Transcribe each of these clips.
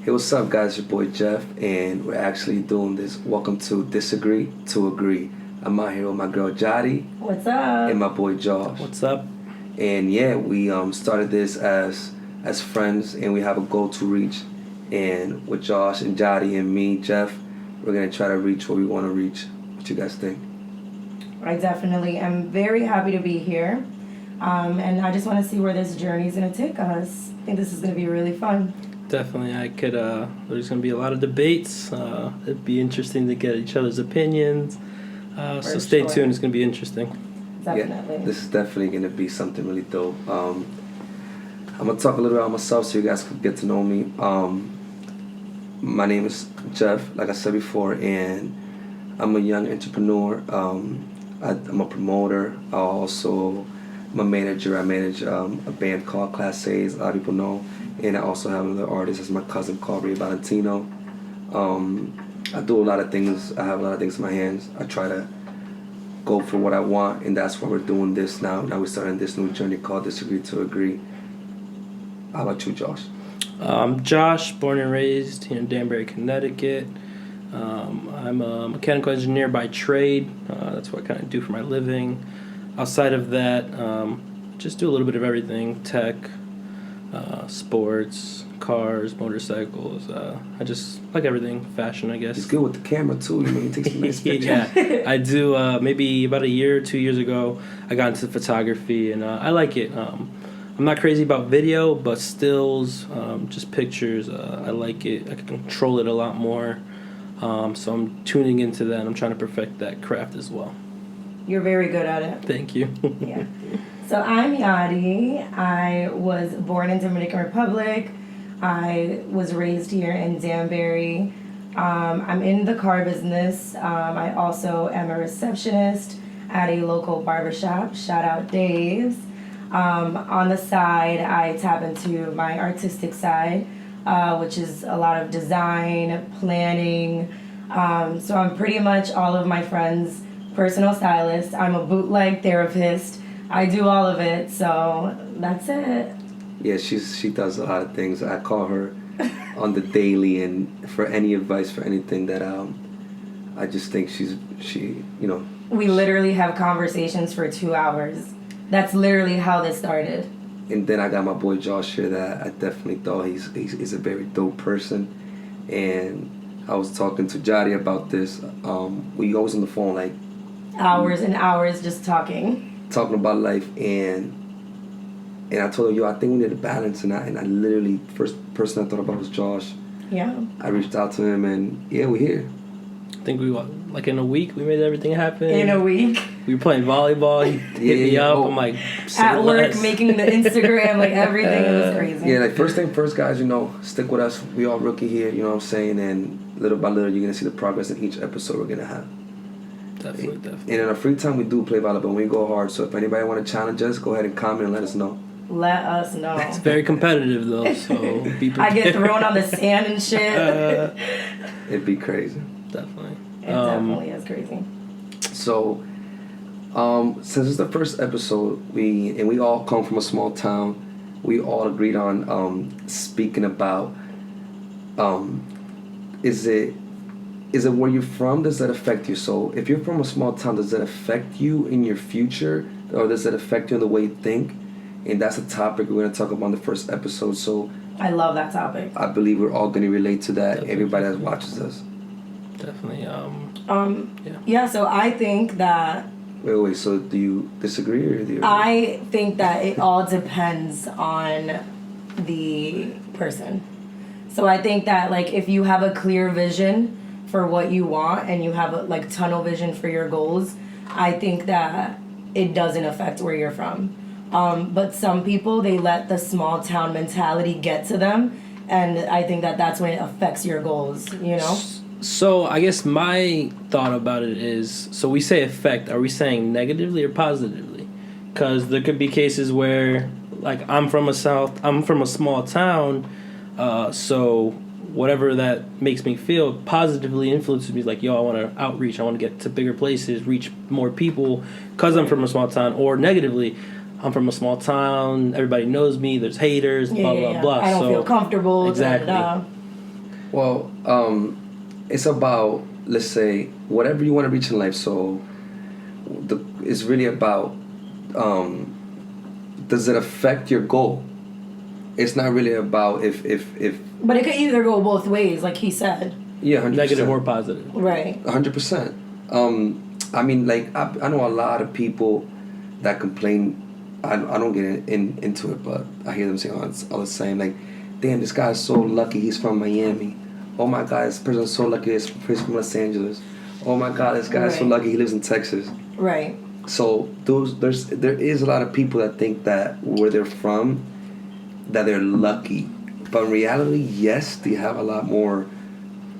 Hey, what's up, guys? Your boy Jeff, and we're actually doing this. Welcome to Disagree to Agree. I'm out here with my girl Jody. What's up? And my boy Josh. What's up? And yeah, we started this as friends, and we have a goal to reach. And with Josh and Jody and me, Jeff, we're gonna try to reach what we want to reach. What you guys think? I definitely am very happy to be here. And I just want to see where this journey is going to take us. I think this is going to be really fun. Definitely, there's going to be a lot of debates. It'd be interesting to get each other's opinions. So stay tuned, it's going to be interesting. Definitely. Yeah, this is definitely going to be something really dope. I'm going to talk a little bit about myself so you guys can get to know me. My name is Jeff, like I said before, and I'm a young entrepreneur. I'm a promoter. I'm a manager. I manage a band called Class A's, a lot of people know. And I also have another artist, that's my cousin called Ray Valentino. I do a lot of things. I have a lot of things in my hands. I try to go for what I want, and that's why we're doing this now. Now we're starting this new journey called Disagree to Agree. How about you, Josh? I'm Josh, born and raised here in Danbury, Connecticut. I'm a mechanical engineer by trade. That's what I kind of do for my living. Outside of that, just do a little bit of everything: tech, sports, cars, motorcycles. I just like everything, fashion, I guess. He's good with the camera too. You take some nice pictures. Yeah, I do. Maybe about a year or 2 years ago, I got into photography, and I like it. I'm not crazy about video, but stills, just pictures. I like it. I can control it a lot more. So I'm tuning into that. And I'm trying to perfect that craft as well. You're very good at it. Thank you. Yeah. So I'm Yadi. I was born in Dominican Republic. I was raised here in Danbury. I'm in the car business. I also am a receptionist at a local barbershop. Shout out Dave's. On the side, I tap into my artistic side, which is a lot of design, planning. So I'm pretty much all of my friends' personal stylist. I'm a bootleg therapist. I do all of it, so that's it. Yeah, she does a lot of things. I call her on the daily, and for any advice for anything that I just think she. We literally have conversations for 2 hours. That's literally how this started. And then I got my boy Josh here that I definitely thought he's a very dope person. And I was talking to Jody about this. We always on the phone like hours and hours just talking about life, and I told her, I think we need a balance, and I literally first person I thought about was Josh. Yeah. I reached out to him, and yeah, we're here. I think like in a week we made everything happen. In a week. We were playing volleyball. He hit me up. I'm like, at work, making the Instagram, like everything. It was crazy. Yeah, like first thing first, guys. Stick with us. We all rookie here. You know what I'm saying? And little by little, you're gonna see the progress in each episode we're gonna have. Definitely. And in our free time, we do play volleyball. We go hard. So if anybody want to challenge us, go ahead and comment and let us know. Let us know. It's very competitive though, so be prepared. I get thrown on the sand and shit. It'd be crazy. Definitely. It definitely is crazy. So, since it's the first episode, we all come from a small town. We all agreed on speaking about is it where you're from? Does that affect you? So if you're from a small town, does that affect you in your future, or does that affect you in the way you think? And that's a topic we're going to talk about in the first episode. So I love that topic. I believe we're all going to relate to that. Definitely. Everybody that watches us. Definitely. Yeah. So I think that. Wait. So do you disagree or do you agree? I think that it all depends on the person. So I think that like if you have a clear vision for what you want and you have a tunnel vision for your goals, I think that it doesn't affect where you're from. But some people, they let the small town mentality get to them, and I think that that's when it affects your goals, So I guess my thought about it is, so we say affect, are we saying negatively or positively? Because there could be cases where, like, I'm from a small town, so whatever that makes me feel positively influences me, like, I want to outreach, I want to get to bigger places, reach more people, because I'm from a small town. Or negatively, I'm from a small town, everybody knows me, there's haters, blah, blah, blah. I don't feel comfortable. Exactly. Well, it's about, let's say, whatever you want to reach in life. So, it's really about, does it affect your goal? It's not really about if But it could either go both ways, like he said. yeah, 100%. Negative or positive. Right. 100%. I mean, like I know a lot of people that complain. I don't get into it, but I hear them saying all the same. Like, damn, this guy's so lucky he's from Miami. Oh my God, this person's so lucky he's from Los Angeles. Oh my God, this guy's so Right. lucky he lives in Texas. Right. So there is a lot of people that think that where they're from, that they're lucky, but in reality, yes, they have a lot more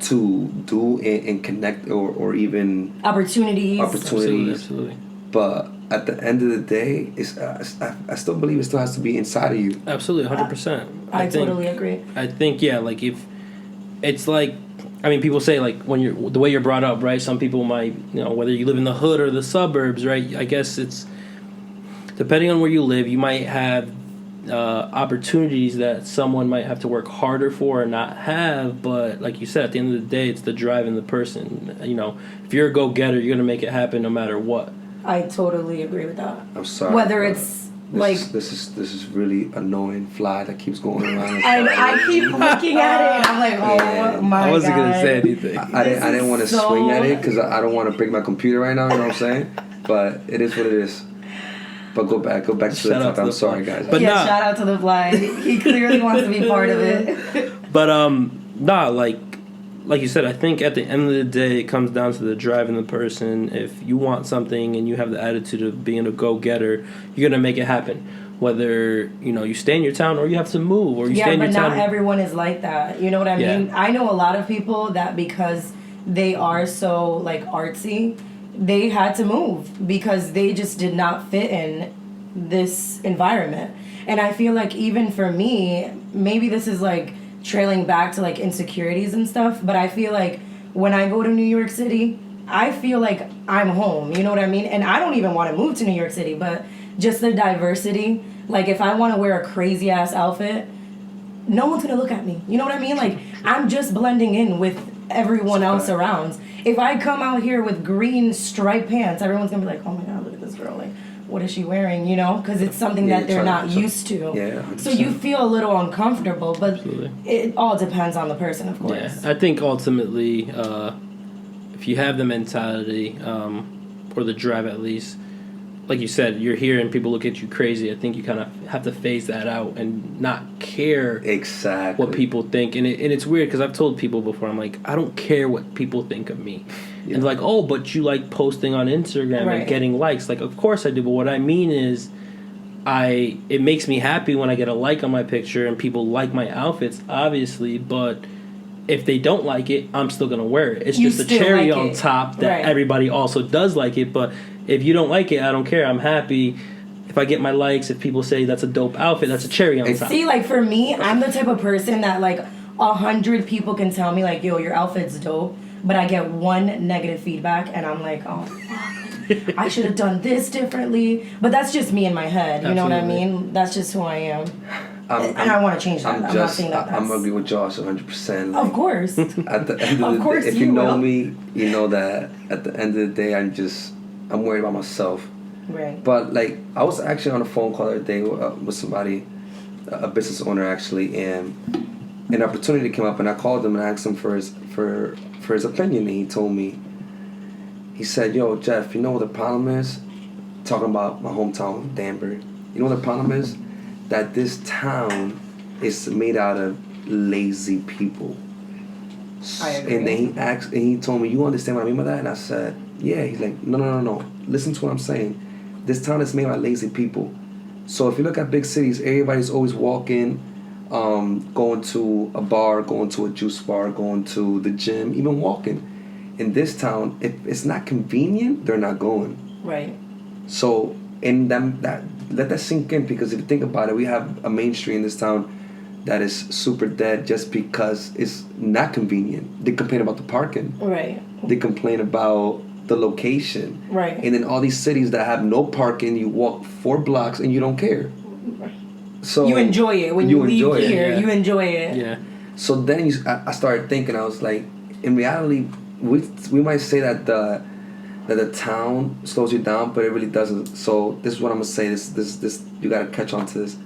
to do and connect or even Opportunities. opportunities. Absolutely. But at the end of the day, I still believe it still has to be inside of you. Absolutely, 100%. I totally agree. I think, yeah, like if it's like, I mean, people say like when you're the way you're brought up, right? Some people might, whether you live in the hood or the suburbs, right? I guess it's depending on where you live, you might have opportunities that someone might have to work harder for or not have. But like you said, at the end of the day, it's the drive in the person. If you're a go-getter, you're gonna make it happen no matter what. I totally agree with that. I'm sorry. Whether it's like this is really annoying fly that keeps going around. and I keep looking at it and I'm like, oh Yeah. my god. I wasn't gonna say anything. I didn't want to so- swing at it because I don't want to break my computer right now. You know what I'm saying? But it is what it is. But go back to the Shout out topic. to I'm the sorry, fly. guys. But yeah, nah. shout out to the fly. He clearly wants to be part of it. But like you said, I think at the end of the day, it comes down to the drive in the person. If you want something and you have the attitude of being a go-getter, you're gonna make it happen. Whether you stay in your town or you have to move or you Yeah, stay in your but town. not everyone is like that. You know what I Yeah. mean? I know a lot of people that because they are so like artsy, they had to move because they just did not fit in this environment. And I feel like even for me, maybe this is like trailing back to like insecurities and stuff, but I feel like when I go to New York City, I feel like I'm home. You know what I mean? And I don't even want to move to New York City, but just the diversity. Like if I want to wear a crazy ass outfit, no one's gonna look at me. You know what I mean? Like I'm just blending in with everyone else around. If I come out here with green striped pants, everyone's gonna be like, "Oh my god, look at this girl! Like, what is she wearing?" Because it's something Yeah, that they're not used to. Yeah, 100%. So you feel a little uncomfortable, but Absolutely. it all depends on the person, of course. Yeah, I think ultimately, if you have the mentality or the drive at least, like you said, you're here and people look at you crazy. I think you kind of have to phase that out and not care Exactly. what people think. And it's weird because I've told people before, I'm like, I don't care what people think of me. Yeah. And they're like, oh, but you like posting on Instagram Right. and getting likes. Like, of course I do. But what I mean is, it makes me happy when I get a like on my picture and people like my outfits, obviously. But if they don't like it, I'm still gonna wear it. It's You just a still cherry like on it. top that Right. everybody also does like it. But if you don't like it, I don't care. I'm happy. If I get my likes, if people say that's a dope outfit, that's a cherry on top. See, like for me, I'm the type of person that like 100 people can tell me like, "Yo, your outfit's dope," but I get one negative feedback, and I'm like, "Oh, fuck. I should have done this differently." But that's just me in my head. You know what I Absolutely. mean? That's just who I am, and I want to change that. I'm not saying that. I'm That's, agree with Josh 100%. of course. At the end of Of the course day, if you you know will. me, you know that at the end of the day, I'm worried about myself. Right. But like, I was actually on a phone call the other day with somebody, a business owner actually, and an opportunity came up, and I called him and asked him for his opinion, and he told me. He said, "Yo, Jeff, you know what the problem is? Talking about my hometown, Danbury. You know what the problem is? That this town is made out of lazy people." I agree. And then he told me, "You understand what I mean by that?" And I said, "Yeah." He's like, No. Listen to what I'm saying. This town is made by lazy people. So if you look at big cities, everybody's always walking, going to a bar, going to a juice bar, going to the gym, even walking. In this town, if it's not convenient, they're not going. Right. So in them let that sink in, because if you think about it, we have a main street in this town that is super dead just because it's not convenient. They complain about the parking. Right. They complain about the location. Right. And in all these cities that have no parking, you walk 4 blocks and you don't care. So You enjoy it when you leave enjoy it, here. yeah. You enjoy it. Yeah. So then I started thinking. I was like, in reality, we might say that the town slows you down, but it really doesn't. So this is what I'm gonna say. This you gotta catch on to this.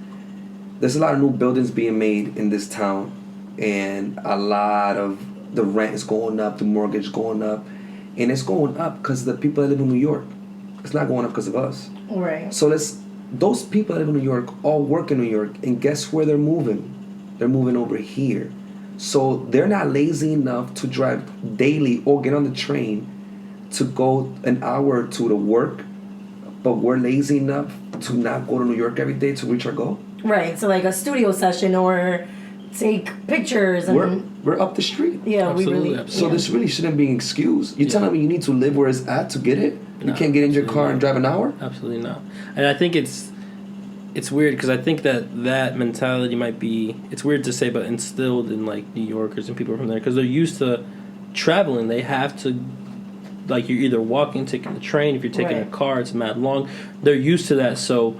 There's a lot of new buildings being made in this town, and a lot of the rent is going up, the mortgage is going up, and it's going up because the people that live in New York. It's not going up because of us. Right. So those people that live in New York all work in New York, and guess where they're moving? They're moving over here. So they're not lazy enough to drive daily or get on the train to go an hour or two to work, but we're lazy enough to not go to New York every day to reach our goal. Right. So like a studio session or take pictures and We're up the street. yeah, Absolutely, we really. absolutely. So this really shouldn't be an excuse. You're telling me you need to live where it's at to get it? You No, can't get in your absolutely car and not. drive an hour? Absolutely not. And I think it's weird because I think that mentality might be, it's weird to say, but instilled in like New Yorkers and people from there because they're used to traveling. They have to, like, you're either walking, taking the train. If you're taking Right. a car, it's mad long. They're used to that, so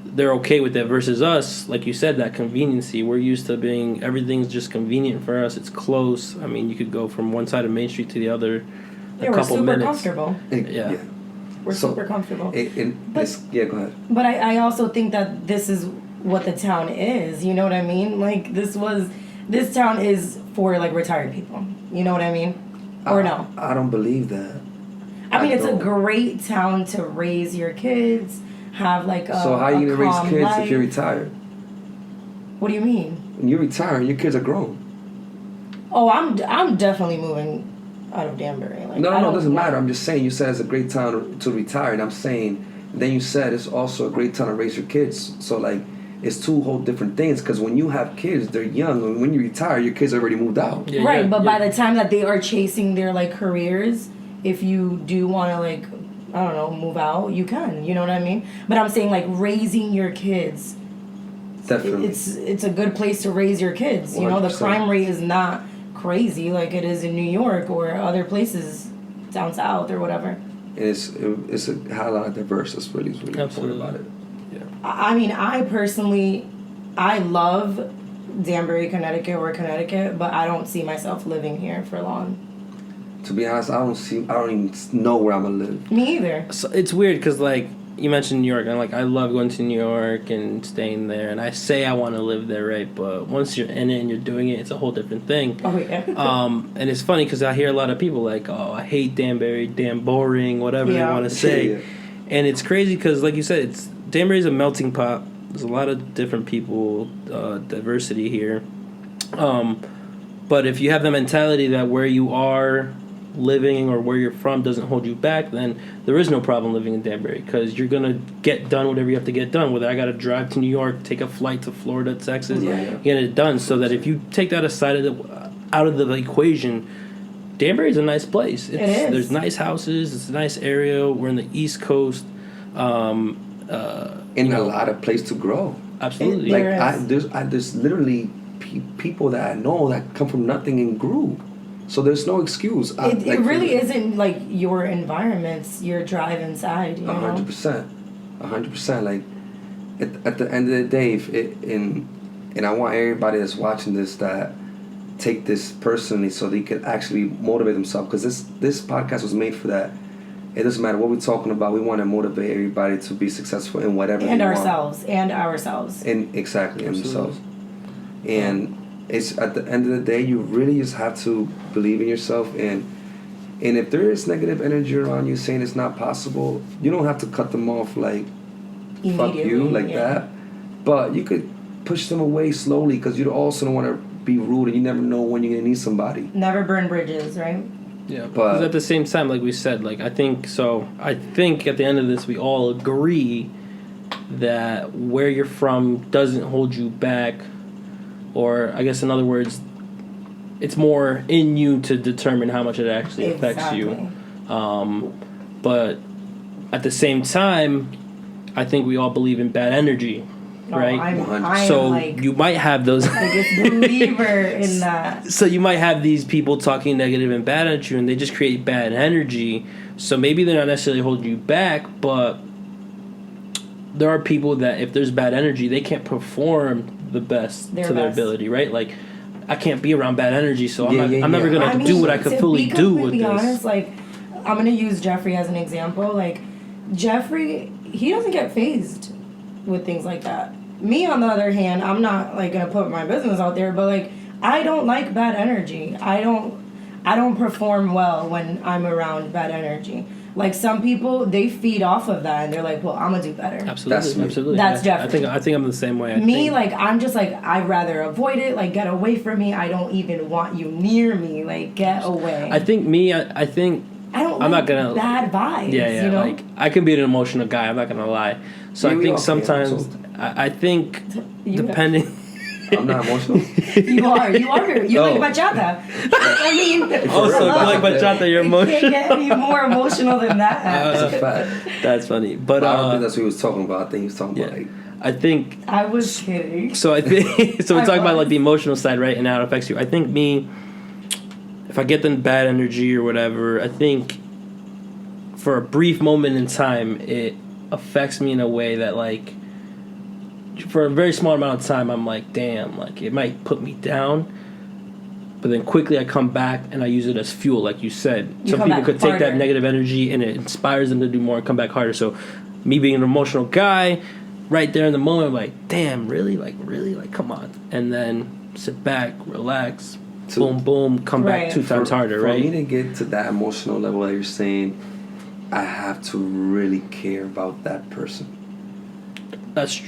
they're okay with that. Versus us, like you said, that conveniency. We're used to being, everything's just convenient for us. It's close. I mean, you could go from one side of Main Street to the other. Yeah, we're super comfortable. Yeah. We're So, super comfortable. But, yeah, go ahead. But I also think that this is what the town is. You know what I mean? Like this town is for like retired people. You know what I mean? Or no? I don't believe that. I mean, it's a don't. great town to raise your kids. Have like a So how are you a gonna raise calm kids life. if you're retired? What do you mean? When you retire and your kids are grown. Oh, I'm definitely moving out of Danbury. Like, No, I it don't doesn't want- matter. I'm just saying you said it's a great town to retire, and I'm saying then you said it's also a great time to raise your kids. So like it's two whole different things because when you have kids, they're young, and when you retire, your kids already moved out. Yeah, Right, yeah, but yeah. by the time that they are chasing their like careers, if you do want to like, I don't know, move out, you can. You know what I mean? But I'm saying like raising your kids. Definitely. It's a good place to raise your kids. You know, the 100%. crime rate is not crazy like it is in New York or other places down south or whatever. And it's a hell lot of diverse. That's really important Absolutely. about it. I mean, I personally, I love Danbury, Connecticut, but I don't see myself living here for long. To be honest, I don't even know where I'm gonna live. Me either. So it's weird because like you mentioned New York, and like I love going to New York and staying there, and I say I want to live there, right? But once you're in it and you're doing it, it's a whole different thing. Oh yeah. And it's funny because I hear a lot of people like, "Oh, I hate Danbury, damn boring," whatever Yeah. they want to say, Yeah. and it's crazy because, like you said, Danbury's a melting pot. There's a lot of different people, diversity here. But if you have the mentality that where you are living or where you're from doesn't hold you back, then there is no problem living in Danbury because you're gonna get done whatever you have to get done. Whether I got to drive to New York, take a flight to Florida, Texas, Yeah. get it done. So that if you take that out of the equation, Danbury's a nice place. It is. There's nice houses. It's a nice area. We're in the East Coast. And a lot of place to grow. Absolutely. Like There is. there's literally people that I know that come from nothing and grew. So there's no excuse. It really isn't like your environments, your drive inside. You know. 100%. 100%. Like at the end of the day, and I want everybody that's watching this that take this personally so they can actually motivate themselves because this podcast was made for that. It doesn't matter what we're talking about. We want to motivate everybody to be successful in whatever And they want. ourselves. And exactly, and Absolutely. themselves. And it's at the end of the day, you really just have to believe in yourself. And if there is negative energy around you saying it's not possible, you don't have to cut them off like fuck you Immediately, like yeah. that. But you could push them away slowly because you also don't want to be rude and you never know when you're gonna need somebody. Never burn bridges, right? Yeah, But- because at the same time, like we said, like I think at the end of this, we all agree that where you're from doesn't hold you back, or I guess in other words, it's more in you to determine how much it actually affects you. But at the same time, I think we all believe in bad energy, right? I'm so like you might have those. biggest believer in that. So you might have these people talking negative and bad at you, and they just create bad energy. So maybe they're not necessarily holding you back, but there are people that if there's bad energy, they can't perform the best Their to their best. ability, right? Like, I can't be around bad energy, so I'm never Yeah. gonna do what I could to fully be do with completely this. honest, like, I'm gonna use Jeffrey as an example. Like, Jeffrey, he doesn't get phased with things like that. Me, on the other hand, I'm not like gonna put my business out there, but like, I don't like bad energy. I don't perform well when I'm around bad energy. Like, some people, they feed off of that and they're like, well, I'm gonna do better. Absolutely, That's me. absolutely. That's yeah. Jeffrey. I think I'm the same way. Me, like, I'm just like, I'd rather avoid it. Like, get away from me. I don't even want you near me. Like, get away. I think me. I think I don't I'm like not gonna- bad vibes. yeah. You know? Like, I can be an emotional guy. I'm not gonna lie. So Yeah, I we think all can, sometimes so- I think You- depending. I'm not emotional. You are. You Oh. like bachata. I mean, Oh, so Hello. like bachata, you're it can't emotional. get any more emotional than that. That's a fact. That's funny, but But I don't think that's what he was talking about. I think he was talking yeah. about like I think I was kidding. so. I think so. We're I talking about was. like the emotional side, right, and how it affects you. I think me, if I get the bad energy or whatever, I think for a brief moment in time, it affects me in a way that like for a very small amount of time, I'm like, damn, like it might put me down. But then quickly I come back and I use it as fuel, like you said. You Some come people back could take that harder. negative energy and it inspires them to do more and come back harder. So me being an emotional guy, right there in the moment, I'm like, damn, really? Like, come on. And then sit back, relax, So- boom, boom, come Right. back 2 times harder, for right? me to get to that emotional level that you're saying, I have to really care about that person.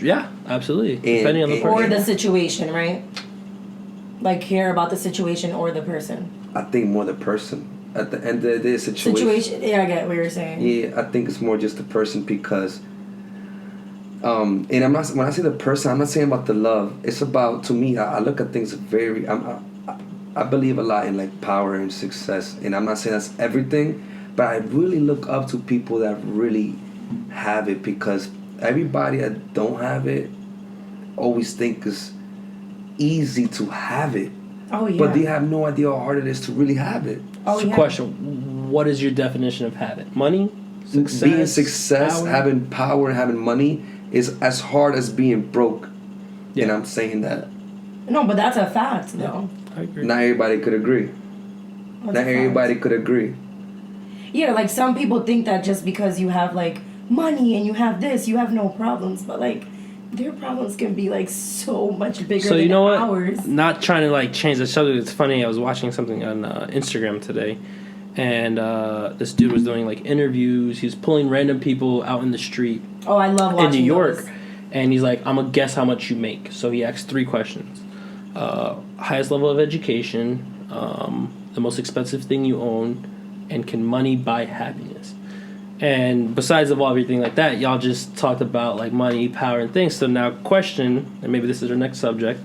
Yeah, absolutely. Depending on the and- person. Or the situation, right? Like, care about the situation or the person. I think more the person. At the end of the situation. Situation. Yeah, I get what you're saying. Yeah, I think it's more just the person because. And I'm not when I say the person, I'm not saying about the love. It's about to me. I look at things very. I believe a lot in like power and success, and I'm not saying that's everything, but I really look up to people that really have it because everybody that don't have it always think it's easy to have it, Oh, yeah. but they have no idea how hard it is to really have it. Oh, So yeah. question, what is your definition of habit? Money? Success? Being success, power? having power, and having money is as hard as being broke. Yeah. And I'm saying that No, but that's a fact, though. I agree. not everybody could agree. That's Not a fact. everybody could agree. Yeah, like, some people think that just because you have, like, money and you have this, you have no problems. But, like, their problems can be, like, so much bigger So than you know what? ours. Not trying to like change the subject. It's funny. I was watching something on Instagram today, and this dude was doing like interviews. He was pulling random people out in the street Oh, I love watching in New York, those. and he's like, "I'm gonna guess how much you make." So he asked 3 questions: highest level of education, the most expensive thing you own, and can money buy happiness? And besides of all everything like that, y'all just talked about like money, power, and things. So now, question, and maybe this is our next subject: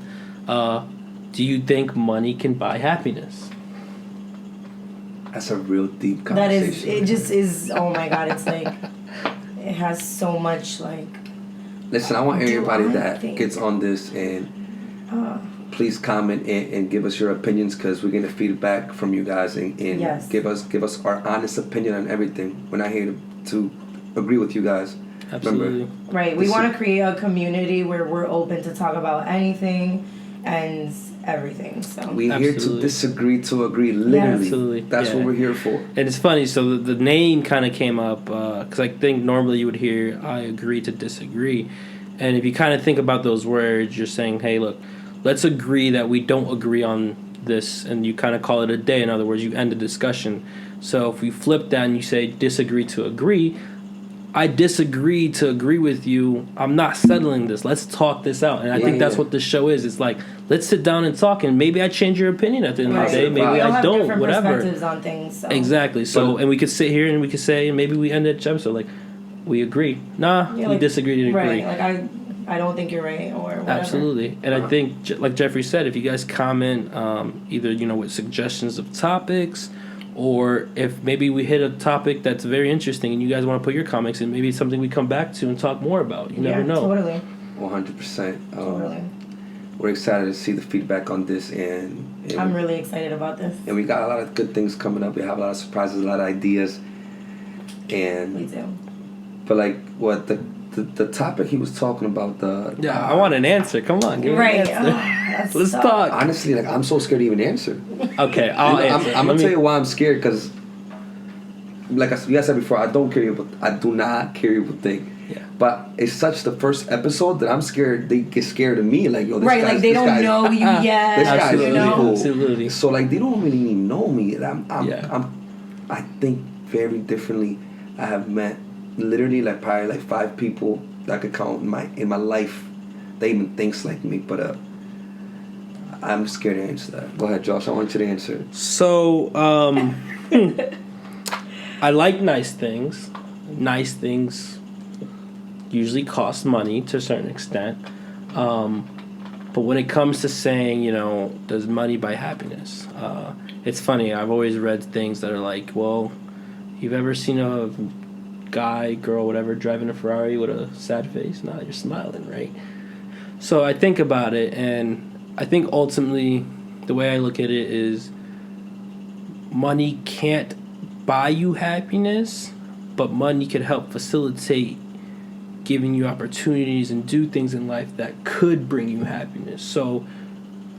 do you think money can buy happiness? That's a real deep That is, conversation. it just is, oh my God, it's like, it has so much, like, Listen, I want Do everybody I that think- gets on this and uh, please comment and give us your opinions because we're gonna feedback from you guys and Yes. give us our honest opinion on everything. We're not here to agree with you guys. Absolutely. right. We This want is- to create a community where we're open to talk about anything and everything. So, We're here to Absolutely. disagree to agree. Literally, Absolutely. that's Yeah. what we're here for. And it's funny, so the name kind of came up because I think normally you would hear I agree to disagree. And if you kind of think about those words, you're saying, hey, look, let's agree that we don't agree on this, and you kind of call it a day. In other words, you end the discussion. So if we flip that and you say disagree to agree, I disagree to agree with you. I'm not settling this. Let's talk this out. And I think that's Yeah. what this show is. It's like, let's sit down and talk, and maybe I change your opinion at the end of right. the day. Maybe we all I have don't, different whatever. perspectives on things. So. Exactly. So, But- and we could sit here and we could say, and maybe we end each episode like, we agree. Nah, Yeah, we like- disagree to agree. Right. Like, I don't think you're right or whatever. Absolutely. And I think, like Jeffrey said, if you guys comment, either, with suggestions of topics, or if maybe we hit a topic that's very interesting and you guys want to put your comics in, maybe it's something we come back to and talk more about. You never Yeah, know. Totally. 100%. Totally. We're excited to see the feedback on this, and I'm really excited about this. and we got a lot of good things coming up. We have a lot of surprises, a lot of ideas, Me and too. but like what the the topic he was talking about, I want an answer. Come on, give me Right. an answer. That's Let's so- talk. honestly, like, I'm so scared to even answer. Okay, I'll answer. I'm Let gonna me- tell you why I'm scared, because like I said before, I don't care what I do not care what think. Yeah. But it's such the first episode that I'm scared they get scared of me. Like, yo, this Right, guy's, like they this don't guy's, know you yet. This guy's Absolutely, you know? evil. absolutely. So like they don't really even know me. And Yeah. I think very differently. I have met literally like probably like 5 people that I could count in my life that even thinks like me. But I'm scared to answer that. Go ahead, Josh. I want you to answer. So, I like nice things. Nice things usually cost money to a certain extent. But when it comes to saying, does money buy happiness? It's funny. I've always read things that are like, well, you've ever seen a guy, girl, whatever, driving a Ferrari with a sad face? Nah, you're smiling, right? So I think about it, and I think ultimately the way I look at it is money can't buy you happiness, but money could help facilitate giving you opportunities and do things in life that could bring you happiness. So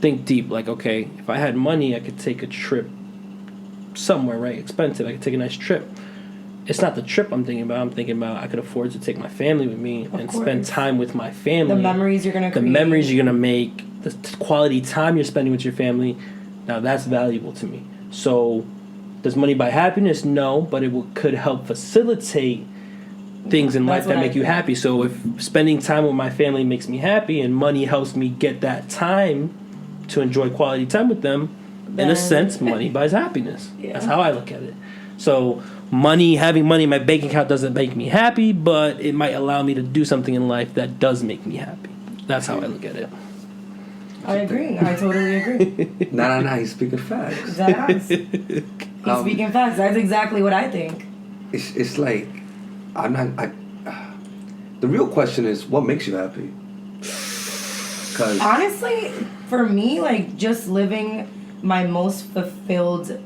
think deep, like, okay, if I had money, I could take a trip somewhere, right? Expensive. I could take a nice trip. It's not the trip I'm thinking about. I'm thinking about I could afford to take my family with me and spend course. time with my family. The memories you're gonna The create. memories you're gonna make, the quality time you're spending with your family. Now that's valuable to me. So, does money buy happiness? No, but could help facilitate things in life That's that what I make you think. happy. So if spending time with my family makes me happy and money helps me get that time to enjoy quality time with them, in a Then- sense, money buys happiness. Yeah. That's how I look at it. So having money in my bank account doesn't make me happy, but it might allow me to do something in life that does make me happy. That's how I look at it. I agree. I totally agree. Nah. He's speaking facts. He's speaking facts. That's exactly what I think. It's like the real question is, what makes you happy? Because Honestly, for me, like just living my most fulfilled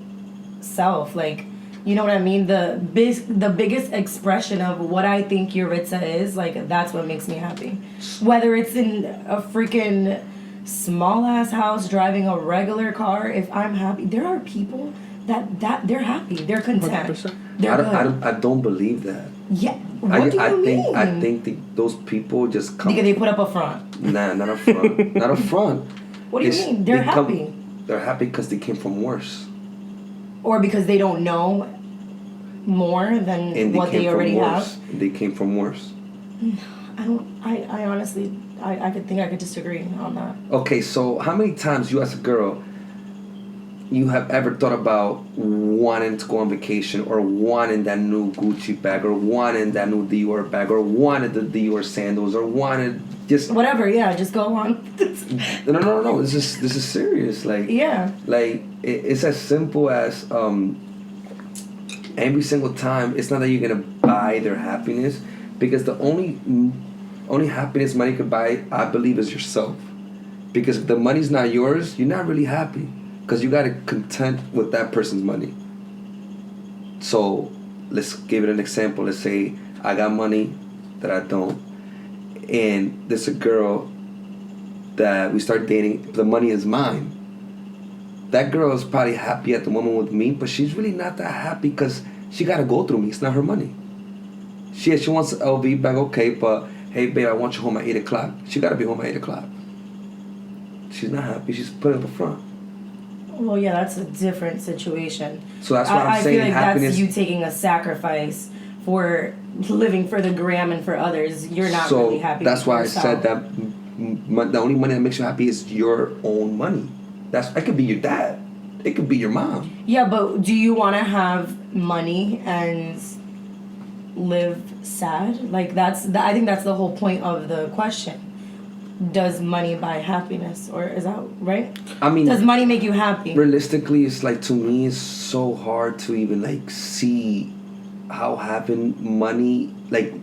self, like, you know what I mean? The biggest expression of what I think Yuritsa is, like, that's what makes me happy. Whether it's in a freaking small ass house driving a regular car, if I'm happy, there are people that they're happy, they're content, 100%. they're good. I don't believe that. Yeah. What do you mean? I think those people just come. Because they put up a front. Nah, not a front. Not a front. What do you It's- mean? They're they come- happy. They're happy because they came from worse. Or because they don't know more than And what they already worse. have. They came from worse. I honestly, I could disagree on that. Okay, so how many times you as a girl you have ever thought about wanting to go on vacation, or wanting that new Gucci bag, or wanting that new Dior bag, or wanted the Dior sandals, or wanted just Whatever, yeah, just go on. no. This is serious. Like Yeah. like it's as simple as every single time. It's not that you're gonna buy their happiness, because the only happiness money could buy, I believe, is yourself. Because if the money's not yours, you're not really happy, because you gotta content with that person's money. So let's give it an example. Let's say I got money that I don't, and there's a girl that we start dating. The money is mine. That girl is probably happy at the moment with me, but she's really not that happy because she gotta go through me. It's not her money. She wants an LV bag, okay, but hey babe, I want you home at 8:00. She gotta be home at 8:00. She's not happy. She's putting up a front. Well, yeah, that's a different situation. So that's why I'm I saying feel like happiness. that's you taking a sacrifice for living for the gram and for others. You're not so really happy. that's with why yourself. I said that the only money that makes you happy is your own money. It could be your dad. It could be your mom. Yeah, but do you want to have money and live sad? Like I think that's the whole point of the question. Does money buy happiness, or is that right? I mean, Does money make you happy? realistically, it's like, to me, it's so hard to even like see how having money, like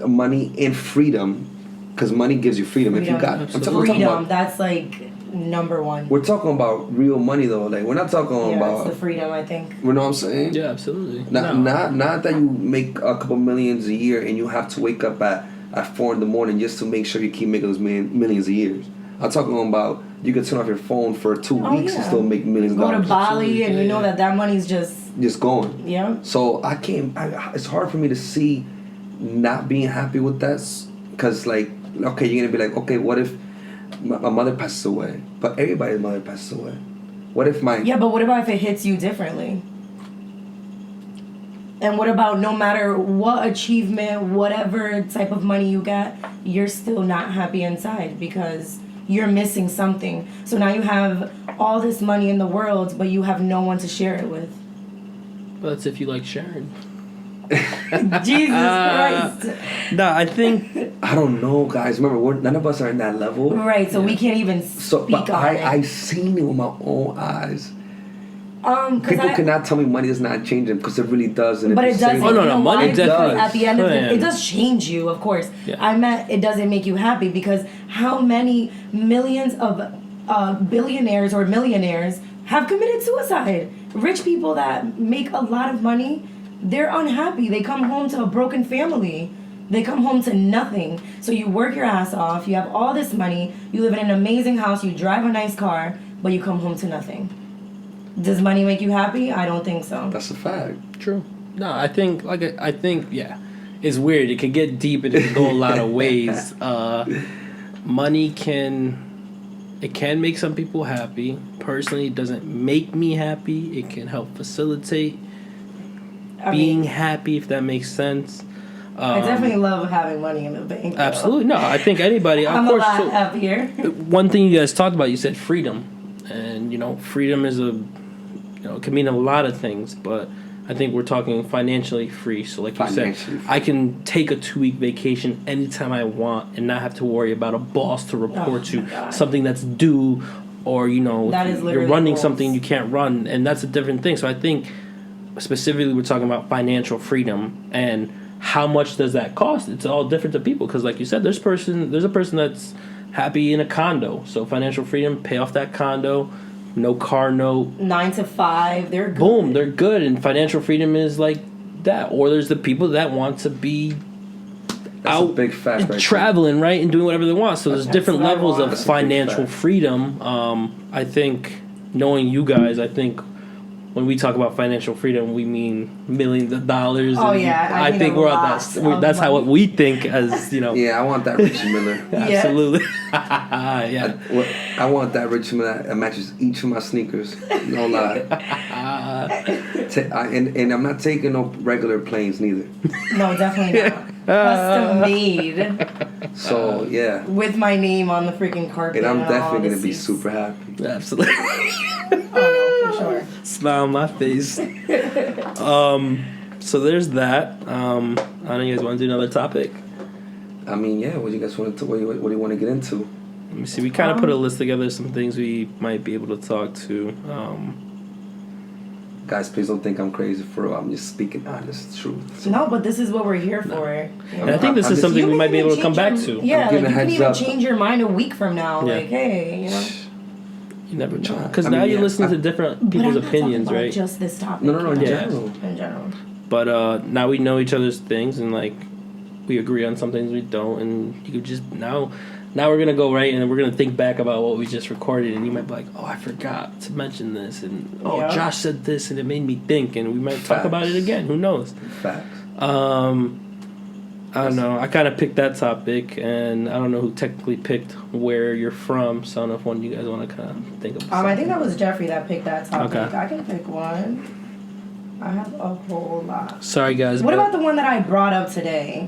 money and freedom, because money gives you freedom. If you got, freedom, that's like number one. we're talking about real money though. Like, we're not talking Yeah, about, it's the freedom, I think. you know what I'm saying? Yeah, absolutely. Not that you make a couple millions a year and you have to wake up at at 4 in the morning just to make sure you keep making those millions of years. I'm talking about you could turn off your phone for 2 weeks and still make millions of Go dollars. to Bali and you know that money's just gone. Yeah. So it's hard for me to see not being happy with that, because like, okay, you're gonna be like, okay, what if my mother passes away? But everybody's mother passes away. What if Yeah, but what about if it hits you differently? And what about no matter what achievement, whatever type of money you get, you're still not happy inside because you're missing something. So now you have all this money in the world, but you have no one to share it with. Well, that's if you like sharing. Jesus Christ. No, I think I don't know, guys. Remember, none of us are in that level. Right, so we can't even speak but on it. I seen it with my own eyes. 'Cause People cannot tell me money does not change them, because it really does. And But if it you say- doesn't. Oh, no, you know money why? Because does. at the end of Man. it does change you, of course. Yeah. I meant it doesn't make you happy because how many millions of billionaires or millionaires have committed suicide? Rich people that make a lot of money, they're unhappy. They come home to a broken family. They come home to nothing. So you work your ass off. You have all this money. You live in an amazing house. You drive a nice car, but you come home to nothing. Does money make you happy? I don't think so. That's a fact. true. No, I think yeah, it's weird. It could get deep and it can go a lot of ways. Money can make some people happy. Personally, it doesn't make me happy. It can help facilitate being happy, if that makes sense. I definitely love having money in the bank. Though. Absolutely. No, I think anybody. I'm of course, a lot happier. one thing you guys talked about, you said freedom, and freedom is it can mean a lot of things, but I think we're talking financially free. So like you said, I can take a 2-week vacation anytime I want and not have to worry about a boss to report to, something that's due, or That is you're running goals. something you can't run, and that's a different thing. So I think specifically we're talking about financial freedom, and how much does that cost? It's all different to people, because like you said, there's a person that's happy in a condo, so financial freedom, pay off that condo, no car note, 9 to 5, they're good. boom, they're good. And financial freedom is like that. Or there's the people that want to be That's out a big fact, right? traveling, right, and doing whatever they want. So there's different what I levels want. of That's a big financial fact. freedom. I think knowing you guys, I think when we talk about financial freedom, we mean millions of dollars. Oh, and yeah, I I mean think a we're lot at that. That's how money. what we think as Yeah, I want that Richie Miller. Absolutely. Yeah. I want that Richie Miller that matches each of my sneakers. No lie. And I'm not taking no regular planes neither. No, definitely not. Custom made So yeah, with my name on the freaking carpet. and I'm all definitely the gonna be seats. super happy. Absolutely. Oh, no, for sure. Smile on my face. So there's that. I don't know, you guys want to do another topic? I mean, yeah. What do you guys want to? What do you want to get into? Let me see. We kind of put a list together, some things we might be able to talk to. Guys, please don't think I'm crazy for real. I'm just speaking honest truth. No, but this is what we're here for. And I think this I'm is just- something we You might can be able to even come back change to. your- Yeah, giving like you a can heads even up. change your mind a week from now. Yeah. Like, hey, You never know. trying. Because I now mean, you're yeah, listening to I- different But people's I'm not talking opinions, about right? just this topic. No, in Yeah. general. In general. But now we know each other's things, and like we agree on some things we don't, and you could just now we're gonna go right, and we're gonna think back about what we just recorded, and you might be like, oh, I forgot to mention this, and oh, Yeah. Josh said this, and it made me think, and we might talk about it again. Who knows? Facts. I don't know. I kind of picked that topic, and I don't know who technically picked where you're from, so I don't know if one of you guys want to kind of think of. I think that was Jeffrey that picked that topic. Okay. I can pick one. I have a whole lot. Sorry, guys. What but- about the one that I brought up today?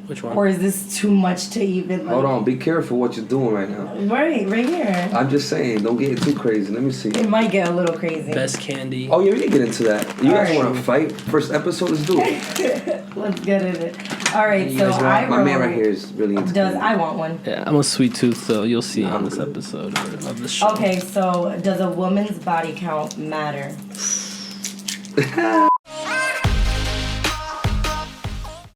which one? Or is this too much to even like... Hold on. Be careful what you're doing right now. Right here. I'm just saying. Don't get too crazy. Let me see. It might get a little crazy. Best candy. Oh yeah, we can get into that. You guys Alright. want to fight? First episode. Let's do it. Let's get in it. All right, You so guys I want- My wrote... man right here is really into Does candy. I want one? Yeah, I'm a sweet tooth, so you'll see on I'm this good. episode of the show. Okay, so does a woman's body count matter?